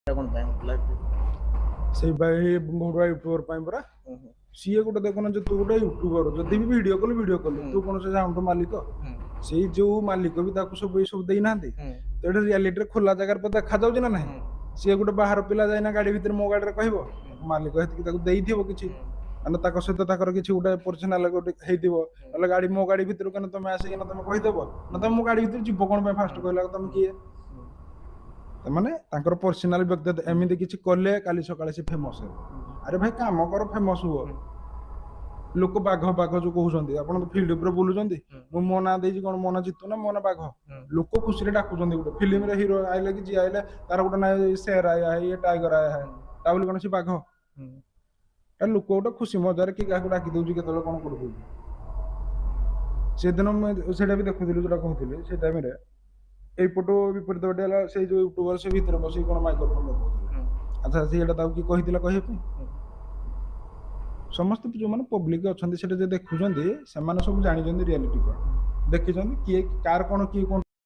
କଣ ପାଇଁ ହଉଥିଲା ସେଇ ଭାଇ ବଡ ୟୁଟ୍ୟୁବର ପାଇଁ ପରା ସିଏ ଗୋଟେ ଦେଖୁନ ଯେ ତୁ ଗୋଟେ ୟୁଟ୍ୟୁବର ଯଦି ବି ଭିଡିଓ କଲୁ ତୁ କଣ ସେ ସାଉଣ୍ଡ ମାଲିକ ସେଇ ଯୋଉ ମାଲିକ ବି ତାକୁ ସବୁ ଏଇ ସବୁ ଦେଇନାହାନ୍ତି ତ ଏଠି ରିଆଲିଟିରେ ଖୋଲା ଜାଗାରେ ତ ଦେଖାଯାଉଛି ନା ନାହିଁ ସିଏ ଗୋଟେ ବାହାର ପିଲା ଯାଇନା ଗାଡି ଭିତରେ ମୋ ଗାଡିରେ କହିବ ମାଲିକ ହେତିକି ତାକୁ ଦେଇଥିବ କିଛି ମାନେ ତାଙ୍କ ସହିତ ତାଙ୍କର କିଛି ଗୋଟେ ପର୍ସନାଲ ଗୋଟେ ହେଇଥିବ ନହେଲେ ଗାଡି ମୋ ଗାଡି ଭିତରୁ କେন ତମେ ଆସିକିନା ତମେ କହିଦବ ନା ତମେ ମୋ ଗାଡି ଭିତରୁ ଯିବ କଣ ପାଇଁ ଫାଷ୍ଟ କହିଲା ତମେ କିଏ ମାନେ ତାଙ୍କର ପର୍ସନାଲ ବ୍ୟକ୍ତିଗତ ଏମିତି କିଛି କଲେ କାଲି ସକାଳେ ସେ ଫେମସ ହେବେ ଆରେ ଭାଇ କାମ କର ଫେମସ ହୁଅ ଲୋକ ବାଘ ବାଘ ଯୋଉ କହୁଛନ୍ତି ଆପଣ ତ ଫିଲ୍ଡ ଉପରେ ବୁଲୁଛନ୍ତି ମୁଁ ମୋ ନାଁ ଦେଇଛି କଣ ମୋ ନାଁ ଜିତୁ ନା ମୋ ନାଁ ବାଘ ଲୋକ ଖୁସିରେ ଡାକୁଛନ୍ତି ଗୋଟେ ଫିଲ୍ମରେ ହିରୋ ଆଇଲେ କି ଯିଏ ଆଇଲେ ତାର ଗୋଟେ ନାଁ ଶେର ଆୟା ହେ ଇଏ ଟାଇଗର ଆୟା ହେ ତା ବୋଲି କଣ ସେ ବାଘ ଲୋକ ଗୋଟେ ଖୁସି ମଜାରେ କି କାହାକୁ ଡାକି ଦଉଛି କେତେବେଳେ କଣ କରିଦଉଛି ସେଦିନ ମୁଁ ସେଇଟା ବି ଦେଖୁଥିଲି ଯୋଉଟା କହୁଥିଲି ସେ ଟାଇମରେ এইপটু বিপরীত পଟେ ହେଲା ସେଇ ଯୋଉ ୟୁଟ୍ୟୁବର ସେ ଭିତରେ ବସିକି କଣ ମାଇକ୍ରୋଫୋନ ଲଗଉଥିଲା ଆଚ୍ଛା ସେଇଟା ତାକୁ କିଏ କହିଥିଲା କହିବା ପାଇଁ ସମସ୍ତେ ଯୋଉମାନେ ପବ୍ଲିକ ଅଛନ୍ତି ସେଟା ଯେ ଦେଖୁଛନ୍ତି ସେମାନେ ସବୁ ଜାଣିଛନ୍ତି ରିଆଲିଟି କଣ ଦେଖିଛନ୍ତି କିଏ କାର କଣ କିଏ କଣ